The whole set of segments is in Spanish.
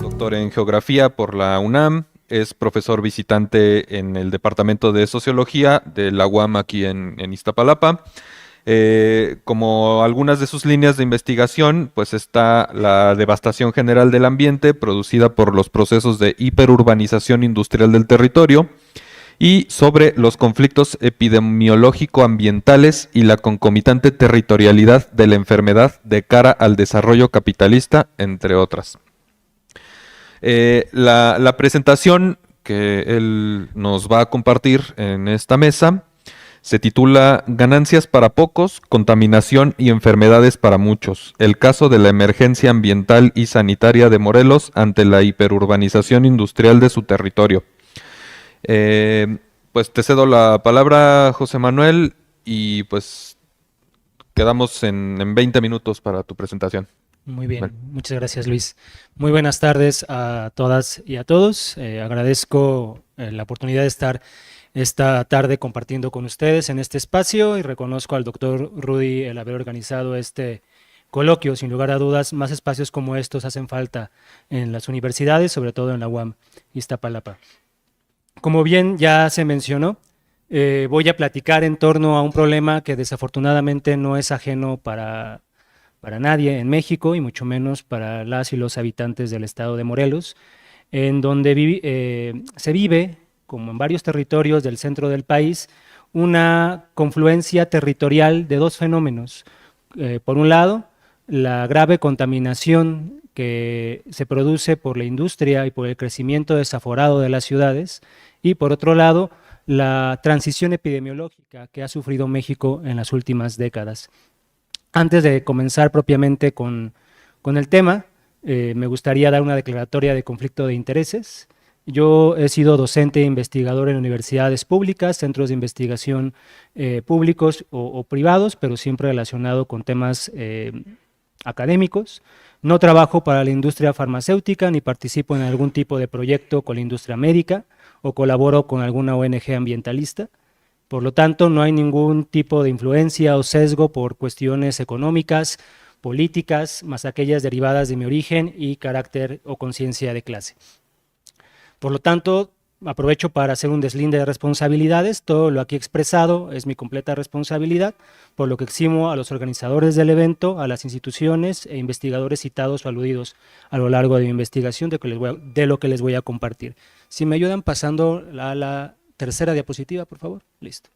Doctor en Geografía por la UNAM, es profesor visitante en el Departamento de Sociología de la UAM aquí en Iztapalapa. Como algunas de sus líneas de investigación, pues está la devastación general del ambiente producida por los procesos de hiperurbanización industrial del territorio y sobre los conflictos epidemiológico-ambientales y la concomitante territorialidad de la enfermedad de cara al desarrollo capitalista, entre otras. La presentación que él nos va a compartir en esta mesa se titula Ganancias para pocos, contaminación y enfermedades para muchos. El caso de la emergencia ambiental y sanitaria de Morelos ante la hiperurbanización industrial de su territorio. Pues te cedo la palabra, José Manuel, y pues quedamos en 20 minutos para tu presentación. Muy bien, Vale. muchas gracias, Luis. Muy buenas tardes a todas y a todos. Agradezco la oportunidad de estar esta tarde compartiendo con ustedes en este espacio y reconozco al doctor Rudy el haber organizado este coloquio. Sin lugar a dudas, más espacios como estos hacen falta en las universidades, sobre todo en la UAM Iztapalapa. Como bien ya se mencionó, voy a platicar en torno a un problema que desafortunadamente no es ajeno para nadie en México y mucho menos para las y los habitantes del estado de Morelos, en donde se vive, como en varios territorios del centro del país, una confluencia territorial de dos fenómenos. Por un lado, la grave contaminación que se produce por la industria y por el crecimiento desaforado de las ciudades, y por otro lado, la transición epidemiológica que ha sufrido México en las últimas décadas. Antes de comenzar propiamente con el tema, me gustaría dar una declaratoria de conflicto de intereses. Yo he sido docente e investigador en universidades públicas, centros de investigación públicos o privados, pero siempre relacionado con temas académicos. No trabajo para la industria farmacéutica ni participo en algún tipo de proyecto con la industria médica o colaboro con alguna ONG ambientalista. Por lo tanto, no hay ningún tipo de influencia o sesgo por cuestiones económicas, políticas, más aquellas derivadas de mi origen y carácter o conciencia de clase. Por lo tanto, aprovecho para hacer un deslinde de responsabilidades. Todo lo aquí expresado es mi completa responsabilidad, por lo que eximo a los organizadores del evento, a las instituciones e investigadores citados o aludidos a lo largo de mi investigación de lo que les voy a compartir. Si me ayudan pasando a la tercera diapositiva, por favor. Listo.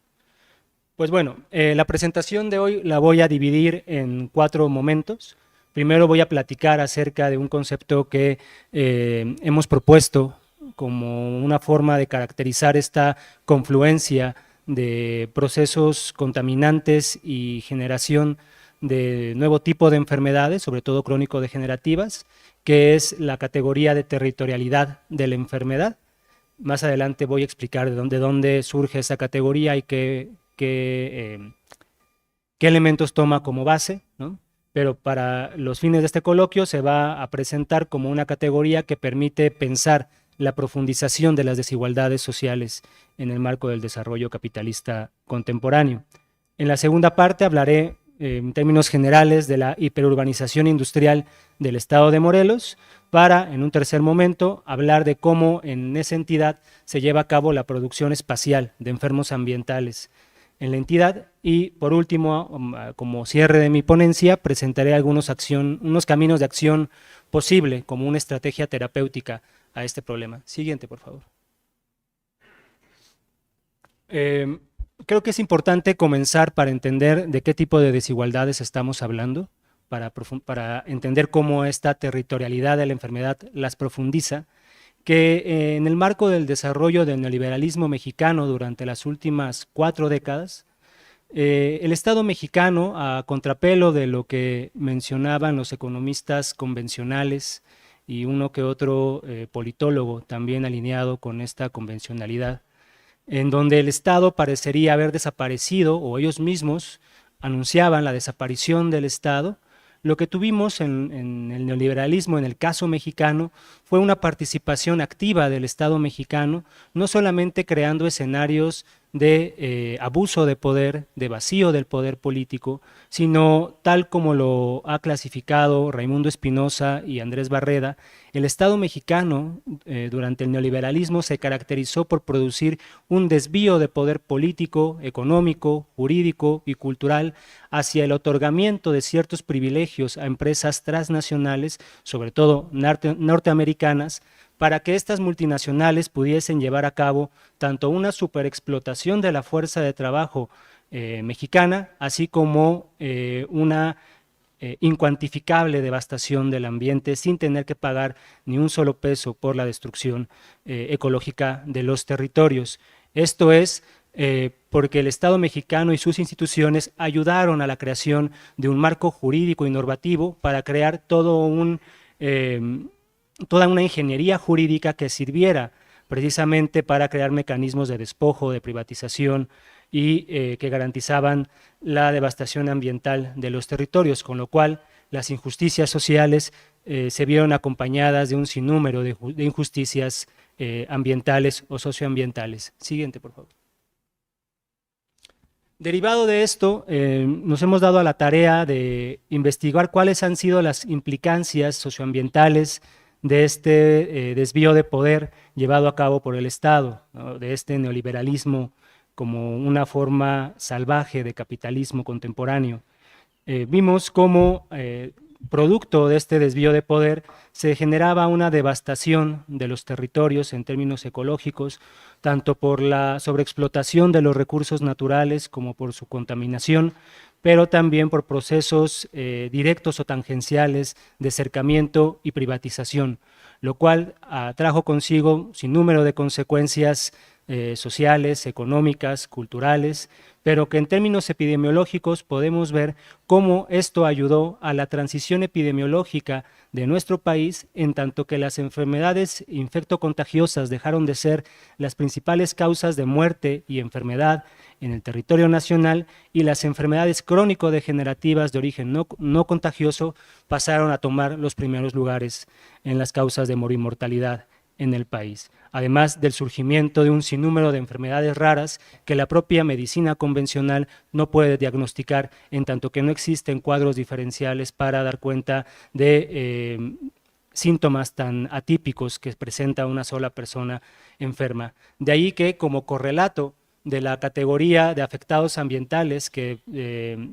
Pues bueno, la presentación de hoy la voy a dividir en 4 momentos. Primero voy a platicar acerca de un concepto que hemos propuesto como una forma de caracterizar esta confluencia de procesos contaminantes y generación de nuevo tipo de enfermedades, sobre todo crónico-degenerativas, que es la categoría de territorialidad de la enfermedad. Más adelante voy a explicar de dónde surge esa categoría y qué elementos toma como base, ¿no? Pero para los fines de este coloquio se va a presentar como una categoría que permite pensar la profundización de las desigualdades sociales en el marco del desarrollo capitalista contemporáneo. En la segunda parte hablaré en términos generales de la hiperurbanización industrial del estado de Morelos, para, en un tercer momento, hablar de cómo en esa entidad se lleva a cabo la producción espacial de enfermos ambientales en la entidad. Y por último, como cierre de mi ponencia, presentaré unos caminos de acción posible como una estrategia terapéutica a este problema. Siguiente, por favor. Creo que es importante comenzar para entender de qué tipo de desigualdades estamos hablando, para entender cómo esta territorialidad de la enfermedad las profundiza, que en el marco del desarrollo del neoliberalismo mexicano durante las últimas 4 décadas, el Estado mexicano, a contrapelo de lo que mencionaban los economistas convencionales y uno que otro politólogo también alineado con esta convencionalidad, en donde el Estado parecería haber desaparecido, o ellos mismos anunciaban la desaparición del Estado, lo que tuvimos en el neoliberalismo, en el caso mexicano, fue una participación activa del Estado mexicano, no solamente creando escenarios de abuso de poder, de vacío del poder político, sino tal como lo ha clasificado Raimundo Espinosa y Andrés Barreda, el Estado mexicano durante el neoliberalismo se caracterizó por producir un desvío de poder político, económico, jurídico y cultural hacia el otorgamiento de ciertos privilegios a empresas transnacionales, sobre todo norteamericanas, para que estas multinacionales pudiesen llevar a cabo tanto una superexplotación de la fuerza de trabajo mexicana, así como una incuantificable devastación del ambiente sin tener que pagar ni un solo peso por la destrucción ecológica de los territorios. Esto es porque el Estado mexicano y sus instituciones ayudaron a la creación de un marco jurídico y normativo para crear toda una ingeniería jurídica que sirviera precisamente para crear mecanismos de despojo, de privatización y que garantizaban la devastación ambiental de los territorios, con lo cual las injusticias sociales se vieron acompañadas de un sinnúmero de injusticias ambientales o socioambientales. Siguiente, por favor. Derivado de esto, nos hemos dado a la tarea de investigar cuáles han sido las implicancias socioambientales de este desvío de poder llevado a cabo por el Estado, ¿no? De este neoliberalismo como una forma salvaje de capitalismo contemporáneo. Vimos cómo producto de este desvío de poder se generaba una devastación de los territorios en términos ecológicos, tanto por la sobreexplotación de los recursos naturales como por su contaminación, pero también por procesos directos o tangenciales de cercamiento y privatización, lo cual trajo consigo sin número de consecuencias sociales, económicas, culturales, pero que en términos epidemiológicos podemos ver cómo esto ayudó a la transición epidemiológica de nuestro país, en tanto que las enfermedades infectocontagiosas dejaron de ser las principales causas de muerte y enfermedad en el territorio nacional y las enfermedades crónico-degenerativas de origen no contagioso pasaron a tomar los primeros lugares en las causas de mortalidad en el país, además del surgimiento de un sinnúmero de enfermedades raras que la propia medicina convencional no puede diagnosticar, en tanto que no existen cuadros diferenciales para dar cuenta de síntomas tan atípicos que presenta una sola persona enferma. De ahí que, como correlato de la categoría de afectados ambientales que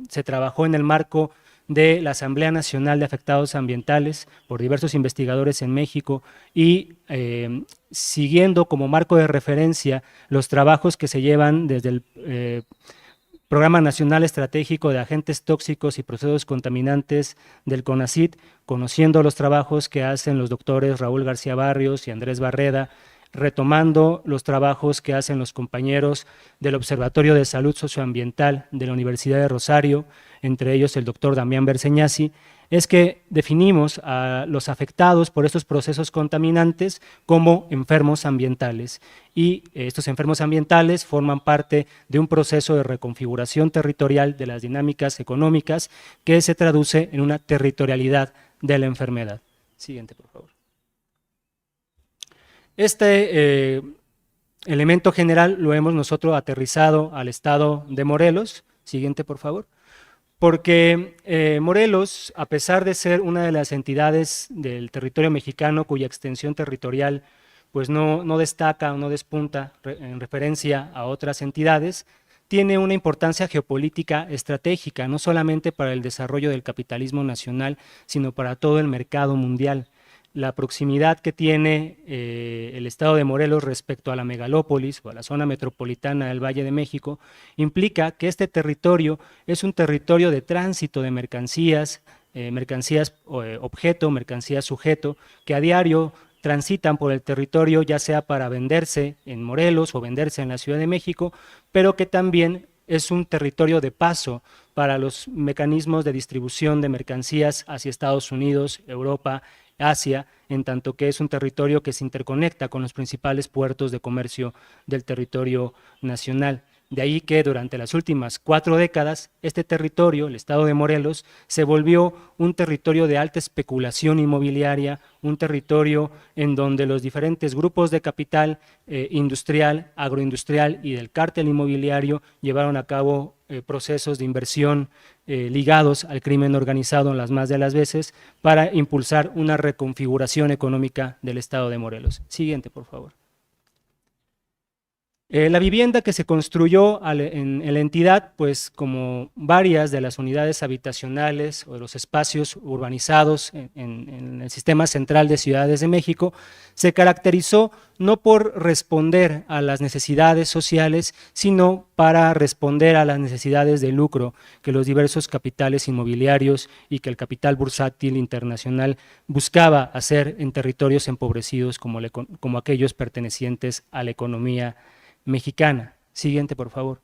se trabajó en el marco de la Asamblea Nacional de Afectados Ambientales por diversos investigadores en México y siguiendo como marco de referencia los trabajos que se llevan desde el Programa Nacional Estratégico de Agentes Tóxicos y Procesos Contaminantes del CONACYT, conociendo los trabajos que hacen los doctores Raúl García Barrios y Andrés Barreda, retomando los trabajos que hacen los compañeros del Observatorio de Salud Socioambiental de la Universidad de Rosario, entre ellos el doctor Damián Berceñasi, es que definimos a los afectados por estos procesos contaminantes como enfermos ambientales y estos enfermos ambientales forman parte de un proceso de reconfiguración territorial de las dinámicas económicas que se traduce en una territorialidad de la enfermedad. Siguiente, por favor. Este elemento general lo hemos nosotros aterrizado al estado de Morelos. Siguiente, por favor. Porque Morelos, a pesar de ser una de las entidades del territorio mexicano cuya extensión territorial pues no destaca o no despunta en referencia a otras entidades, tiene una importancia geopolítica estratégica, no solamente para el desarrollo del capitalismo nacional, sino para todo el mercado mundial. La proximidad que tiene el estado de Morelos respecto a la megalópolis o a la zona metropolitana del Valle de México implica que este territorio es un territorio de tránsito de mercancías, mercancías objeto, mercancías sujeto, que a diario transitan por el territorio ya sea para venderse en Morelos o venderse en la Ciudad de México, pero que también es un territorio de paso para los mecanismos de distribución de mercancías hacia Estados Unidos, Europa, Asia, en tanto que es un territorio que se interconecta con los principales puertos de comercio del territorio nacional. De ahí que durante las últimas 4 décadas, este territorio, el estado de Morelos, se volvió un territorio de alta especulación inmobiliaria, un territorio en donde los diferentes grupos de capital industrial, agroindustrial y del cártel inmobiliario llevaron a cabo procesos de inversión ligados al crimen organizado en las más de las veces para impulsar una reconfiguración económica del estado de Morelos. Siguiente, por favor. La vivienda que se construyó en la entidad, pues como varias de las unidades habitacionales o de los espacios urbanizados en el sistema central de ciudades de México, se caracterizó no por responder a las necesidades sociales, sino para responder a las necesidades de lucro que los diversos capitales inmobiliarios y que el capital bursátil internacional buscaba hacer en territorios empobrecidos como aquellos pertenecientes a la economía mexicana. Siguiente, por favor.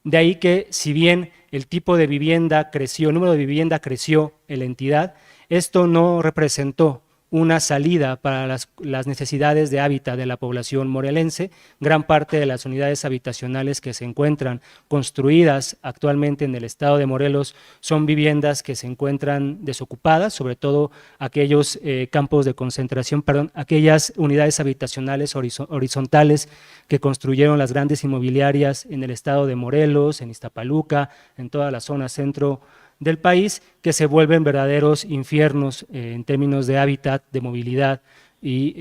De ahí que, si bien el tipo de vivienda creció, el número de vivienda creció en la entidad, esto no representó una salida para las necesidades de hábitat de la población morelense. Gran parte de las unidades habitacionales que se encuentran construidas actualmente en el estado de Morelos son viviendas que se encuentran desocupadas, sobre todo aquellos campos de concentración, perdón, aquellas unidades habitacionales horizontales que construyeron las grandes inmobiliarias en el estado de Morelos, en Iztapaluca, en toda la zona centro del país, que se vuelven verdaderos infiernos en términos de hábitat, de movilidad, y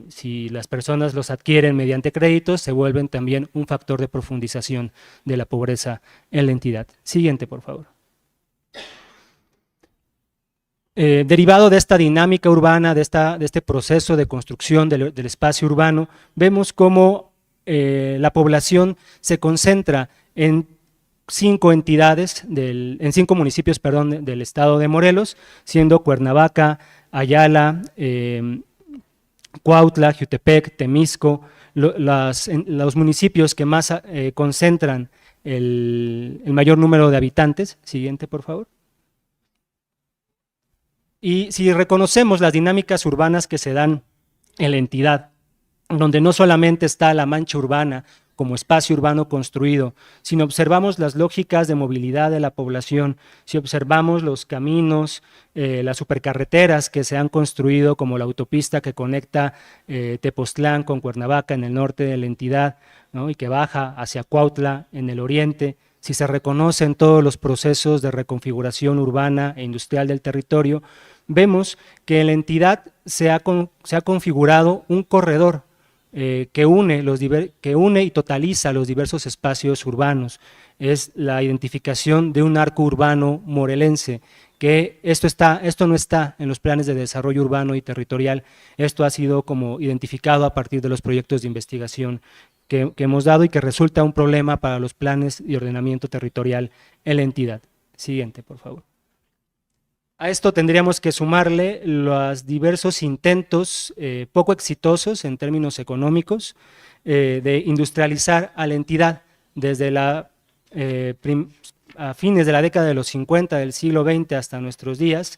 si las personas los adquieren mediante créditos, se vuelven también un factor de profundización de la pobreza en la entidad. Siguiente, por favor. Derivado de esta dinámica urbana, de este proceso de construcción del espacio urbano, vemos cómo la población se concentra en 5 municipios, perdón, del estado de Morelos, siendo Cuernavaca, Ayala, Cuautla, Jutepec, Temisco, los municipios que más concentran el mayor número de habitantes. Siguiente, por favor. Y si reconocemos las dinámicas urbanas que se dan en la entidad, donde no solamente está la mancha urbana como espacio urbano construido, sino observamos las lógicas de movilidad de la población, si observamos los caminos, las supercarreteras que se han construido, como la autopista que conecta Tepoztlán con Cuernavaca en el norte de la entidad, ¿no?, y que baja hacia Cuautla en el oriente, si se reconocen todos los procesos de reconfiguración urbana e industrial del territorio, vemos que en la entidad se ha configurado un corredor que une y totaliza los diversos espacios urbanos. Es la identificación de un arco urbano morelense, que esto no está en los planes de desarrollo urbano y territorial. Esto ha sido como identificado a partir de los proyectos de investigación que hemos dado y que resulta un problema para los planes de ordenamiento territorial en la entidad. Siguiente, por favor. A esto tendríamos que sumarle los diversos intentos poco exitosos en términos económicos de industrializar a la entidad desde a fines de la década de los 50 del siglo XX hasta nuestros días.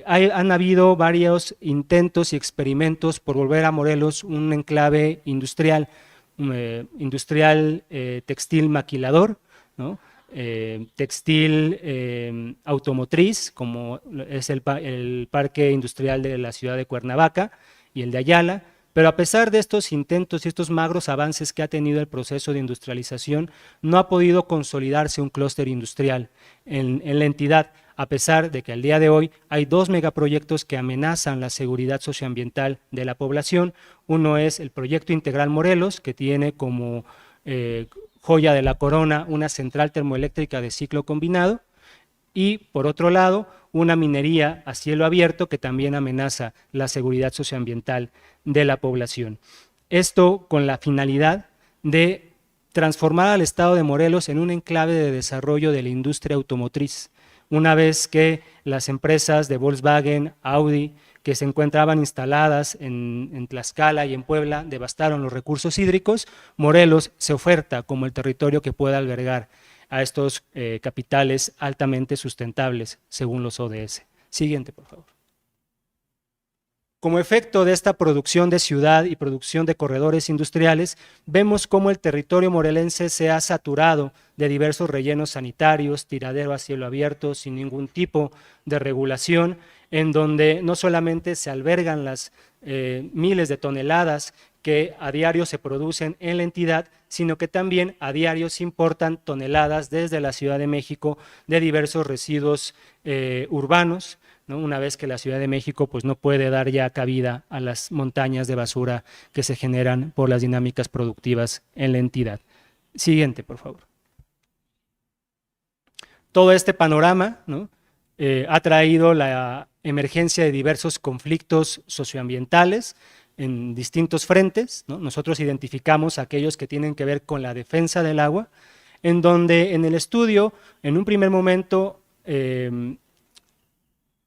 Han habido varios intentos y experimentos por volver a Morelos un enclave industrial, textil maquilador, ¿no?, textil automotriz, como es el parque industrial de la ciudad de Cuernavaca y el de Ayala, pero a pesar de estos intentos y estos magros avances que ha tenido el proceso de industrialización, no ha podido consolidarse un clúster industrial en la entidad, a pesar de que al día de hoy hay 2 megaproyectos que amenazan la seguridad socioambiental de la población. Uno es el Proyecto Integral Morelos, que tiene como joya de la corona una central termoeléctrica de ciclo combinado, y por otro lado una minería a cielo abierto que también amenaza la seguridad socioambiental de la población. Esto con la finalidad de transformar al estado de Morelos en un enclave de desarrollo de la industria automotriz. Una vez que las empresas de Volkswagen, Audi, que se encontraban instaladas en Tlaxcala y en Puebla, devastaron los recursos hídricos, Morelos se oferta como el territorio que pueda albergar a estos capitales altamente sustentables, según los ODS. Siguiente, por favor. Como efecto de esta producción de ciudad y producción de corredores industriales, vemos cómo el territorio morelense se ha saturado de diversos rellenos sanitarios, tiradero a cielo abierto, sin ningún tipo de regulación, en donde no solamente se albergan las miles de toneladas que a diario se producen en la entidad, sino que también a diario se importan toneladas desde la Ciudad de México de diversos residuos urbanos, ¿no? Una vez que la Ciudad de México pues, no puede dar ya cabida a las montañas de basura que se generan por las dinámicas productivas en la entidad. Siguiente, por favor. Todo este panorama, ¿no? Ha traído la emergencia de diversos conflictos socioambientales en distintos frentes, ¿no? Nosotros identificamos aquellos que tienen que ver con la defensa del agua, en donde en el estudio, en un primer momento,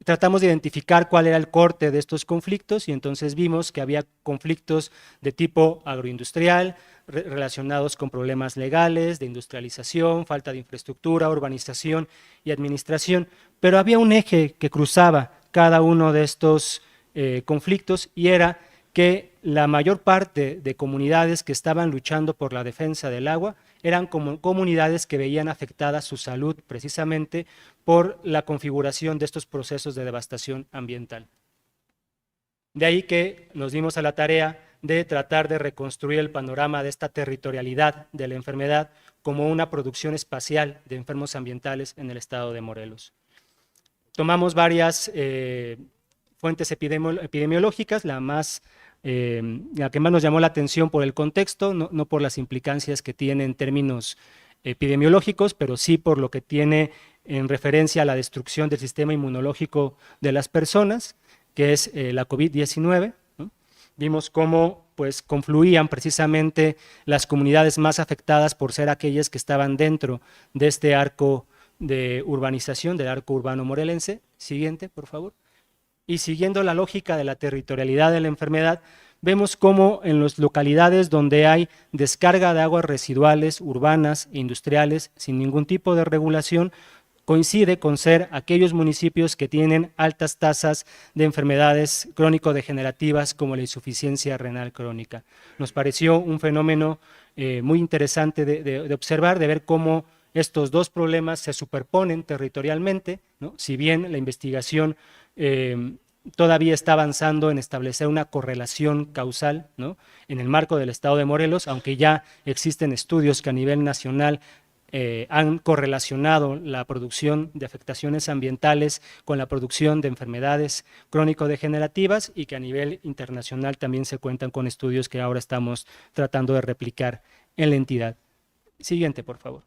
tratamos de identificar cuál era el corte de estos conflictos y entonces vimos que había conflictos de tipo agroindustrial, relacionados con problemas legales, de industrialización, falta de infraestructura, urbanización y administración, pero había un eje que cruzaba cada uno de estos conflictos y era que la mayor parte de comunidades que estaban luchando por la defensa del agua eran como comunidades que veían afectada su salud precisamente por la configuración de estos procesos de devastación ambiental. De ahí que nos dimos a la tarea de tratar de reconstruir el panorama de esta territorialidad de la enfermedad como una producción espacial de enfermos ambientales en el estado de Morelos. Tomamos varias fuentes epidemiológicas, la que más nos llamó la atención por el contexto, no por las implicancias que tiene en términos epidemiológicos, pero sí por lo que tiene en referencia a la destrucción del sistema inmunológico de las personas, que es la COVID-19. ¿no? Vimos cómo pues, confluían precisamente las comunidades más afectadas por ser aquellas que estaban dentro de este arco de urbanización, del arco urbano morelense. Siguiente, por favor. Y siguiendo la lógica de la territorialidad de la enfermedad, vemos cómo en las localidades donde hay descarga de aguas residuales, urbanas e industriales, sin ningún tipo de regulación, coincide con ser aquellos municipios que tienen altas tasas de enfermedades crónico-degenerativas como la insuficiencia renal crónica. Nos pareció un fenómeno muy interesante de observar, de ver cómo estos dos problemas se superponen territorialmente, ¿no? Si bien la investigación todavía está avanzando en establecer una correlación causal, ¿no? En el marco del estado de Morelos, aunque ya existen estudios que a nivel nacional han correlacionado la producción de afectaciones ambientales con la producción de enfermedades crónico-degenerativas y que a nivel internacional también se cuentan con estudios que ahora estamos tratando de replicar en la entidad. Siguiente, por favor.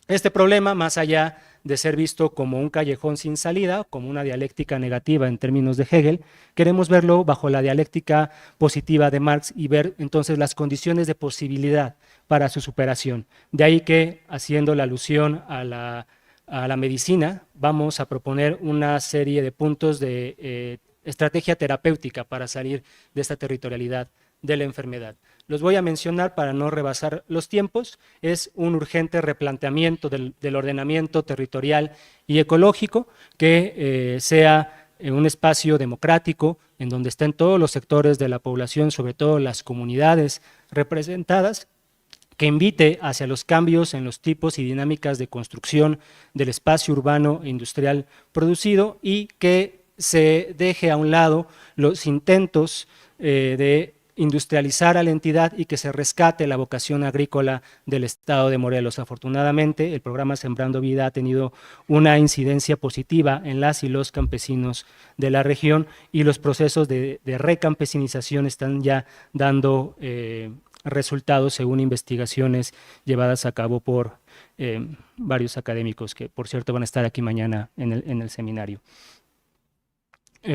Este problema, más allá de ser visto como un callejón sin salida, como una dialéctica negativa en términos de Hegel, queremos verlo bajo la dialéctica positiva de Marx y ver entonces las condiciones de posibilidad para su superación. De ahí que, haciendo la alusión a la medicina, vamos a proponer una serie de puntos de estrategia terapéutica para salir de esta territorialidad de la enfermedad. Los voy a mencionar para no rebasar los tiempos. Es un urgente replanteamiento del ordenamiento territorial y ecológico que sea un espacio democrático en donde estén todos los sectores de la población, sobre todo las comunidades representadas, que invite hacia los cambios en los tipos y dinámicas de construcción del espacio urbano e industrial producido y que se deje a un lado los intentos de industrializar a la entidad y que se rescate la vocación agrícola del estado de Morelos. Afortunadamente, el programa Sembrando Vida ha tenido una incidencia positiva en las y los campesinos de la región y los procesos de recampesinización están ya dando resultados según investigaciones llevadas a cabo por varios académicos que, por cierto, van a estar aquí mañana en el seminario.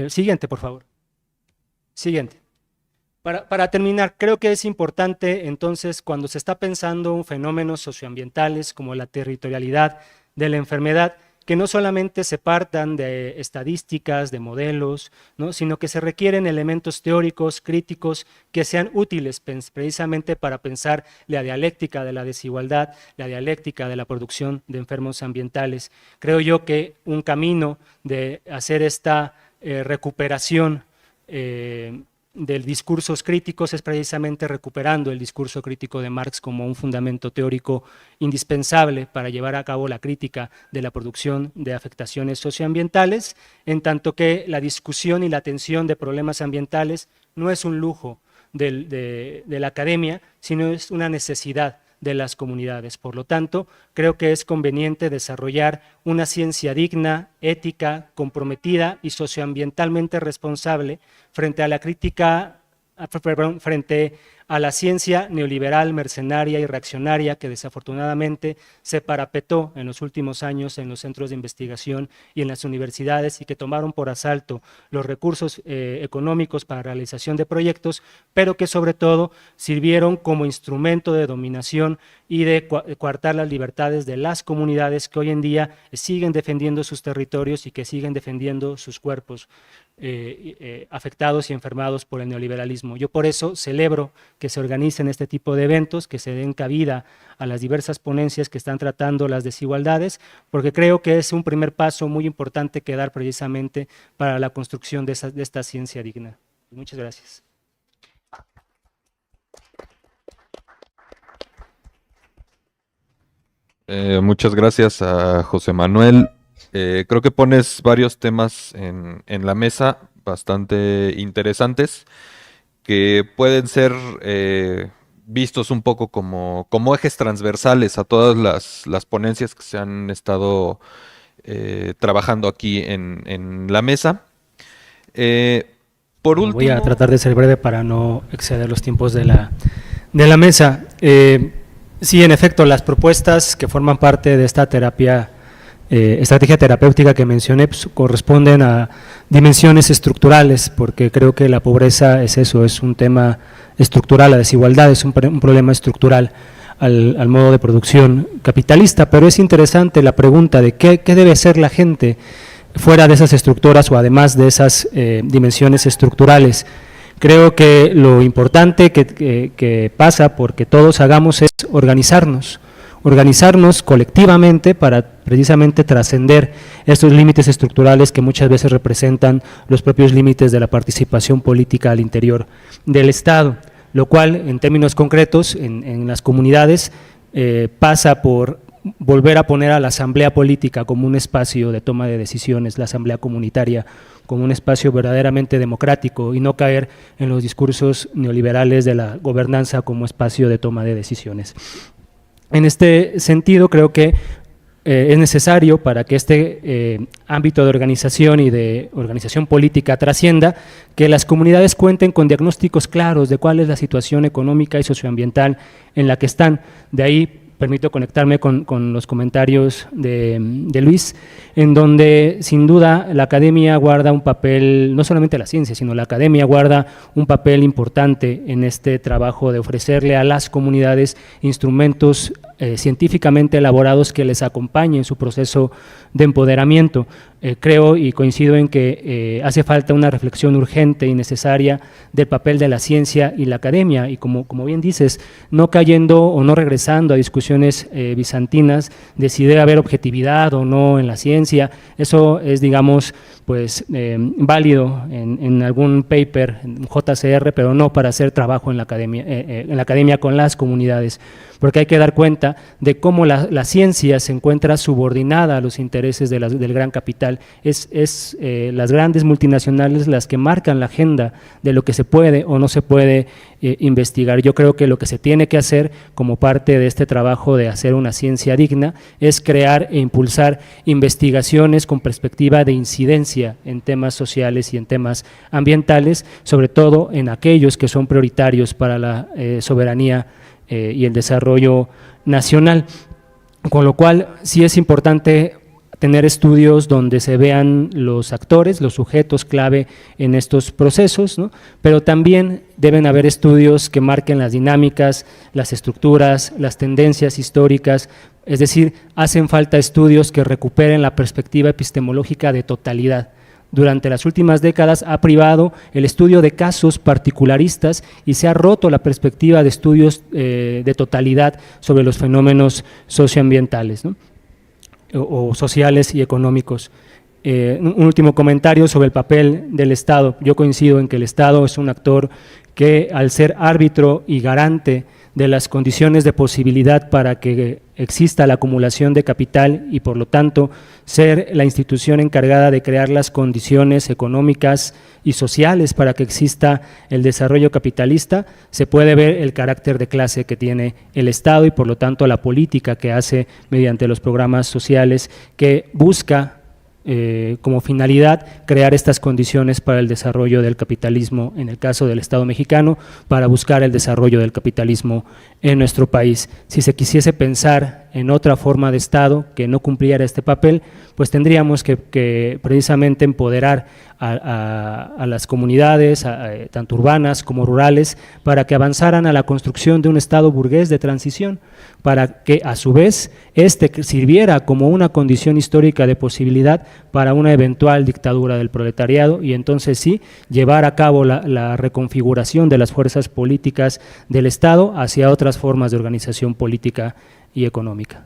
Siguiente, por favor. Siguiente. Para terminar, creo que es importante entonces cuando se está pensando en fenómenos socioambientales como la territorialidad de la enfermedad, que no solamente se partan de estadísticas, de modelos, ¿no? Sino que se requieren elementos teóricos, críticos, que sean útiles precisamente para pensar la dialéctica de la desigualdad, la dialéctica de la producción de enfermos ambientales. Creo yo que un camino de hacer esta recuperación del discursos críticos es precisamente recuperando el discurso crítico de Marx como un fundamento teórico indispensable para llevar a cabo la crítica de la producción de afectaciones socioambientales, en tanto que la discusión y la atención de problemas ambientales no es un lujo de la academia, sino es una necesidad de las comunidades. Por lo tanto, creo que es conveniente desarrollar una ciencia digna, ética, comprometida y socioambientalmente responsable frente a la crítica, frente a la ciencia neoliberal, mercenaria y reaccionaria que desafortunadamente se parapetó en los últimos años en los centros de investigación y en las universidades y que tomaron por asalto los recursos económicos para realización de proyectos, pero que sobre todo sirvieron como instrumento de dominación y de coartar las libertades de las comunidades que hoy en día siguen defendiendo sus territorios y que siguen defendiendo sus cuerpos afectados y enfermados por el neoliberalismo. Yo por eso celebro que se organicen este tipo de eventos, que se den cabida a las diversas ponencias que están tratando las desigualdades, porque creo que es un primer paso muy importante que dar precisamente para la construcción de esta ciencia digna. Muchas gracias. Muchas gracias a José Manuel. Creo que pones varios temas en la mesa bastante interesantes que pueden ser vistos un poco como ejes transversales a todas las ponencias que se han estado trabajando aquí en la mesa. Por último, voy a tratar de ser breve para no exceder los tiempos de la mesa. Sí, en efecto, las propuestas que forman parte de esta estrategia terapéutica que mencioné pues, corresponden a dimensiones estructurales, porque creo que la pobreza es eso, es un tema estructural, la desigualdad es un problema estructural al modo de producción capitalista, pero es interesante la pregunta de qué debe ser la gente fuera de esas estructuras o además de esas dimensiones estructurales. Creo que lo importante que pasa porque todos hagamos es organizarnos colectivamente para precisamente trascender estos límites estructurales que muchas veces representan los propios límites de la participación política al interior del Estado, lo cual en términos concretos en las comunidades pasa por volver a poner a la asamblea política como un espacio de toma de decisiones, la asamblea comunitaria como un espacio verdaderamente democrático y no caer en los discursos neoliberales de la gobernanza como espacio de toma de decisiones. En este sentido, creo que es necesario para que este ámbito de organización y de organización política trascienda, que las comunidades cuenten con diagnósticos claros de cuál es la situación económica y socioambiental en la que están. De ahí permito conectarme con los comentarios de Luis, en donde sin duda la academia guarda un papel, no solamente la ciencia, sino la academia guarda un papel importante en este trabajo de ofrecerle a las comunidades instrumentos científicamente elaborados que les acompañen en su proceso de empoderamiento. Creo y coincido en que hace falta una reflexión urgente y necesaria del papel de la ciencia y la academia, y como bien dices, no cayendo o no regresando a discusiones bizantinas de si debe haber objetividad o no en la ciencia. Eso es, digamos, pues válido en algún paper, en JCR, pero no para hacer trabajo en la academia con las comunidades, porque hay que dar cuenta de cómo la ciencia se encuentra subordinada a los intereses del gran capital. Es las grandes multinacionales las que marcan la agenda de lo que se puede o no se puede investigar. Yo creo que lo que se tiene que hacer como parte de este trabajo de hacer una ciencia digna es crear e impulsar investigaciones con perspectiva de incidencia en temas sociales y en temas ambientales, sobre todo en aquellos que son prioritarios para la soberanía y el desarrollo nacional, con lo cual sí es importante tener estudios donde se vean los actores, los sujetos clave en estos procesos, ¿no? Pero también deben haber estudios que marquen las dinámicas, las estructuras, las tendencias históricas, es decir, hacen falta estudios que recuperen la perspectiva epistemológica de totalidad. Durante las últimas décadas ha privado el estudio de casos particularistas y se ha roto la perspectiva de estudios de totalidad sobre los fenómenos socioambientales, ¿no? o sociales y económicos. Un último comentario sobre el papel del Estado. Yo coincido en que el Estado es un actor que, al ser árbitro y garante de las condiciones de posibilidad para que exista la acumulación de capital y, por lo tanto, ser la institución encargada de crear las condiciones económicas y sociales para que exista el desarrollo capitalista, se puede ver el carácter de clase que tiene el Estado y, por lo tanto, la política que hace mediante los programas sociales, que busca como finalidad crear estas condiciones para el desarrollo del capitalismo, en el caso del Estado mexicano, para buscar el desarrollo del capitalismo en nuestro país. Si se quisiese pensar en otra forma de Estado que no cumpliera este papel, pues tendríamos que precisamente empoderar a las comunidades, tanto urbanas como rurales, para que avanzaran a la construcción de un Estado burgués de transición, para que a su vez sirviera como una condición histórica de posibilidad para una eventual dictadura del proletariado y entonces sí llevar a cabo la reconfiguración de las fuerzas políticas del Estado hacia otras formas de organización política y económica.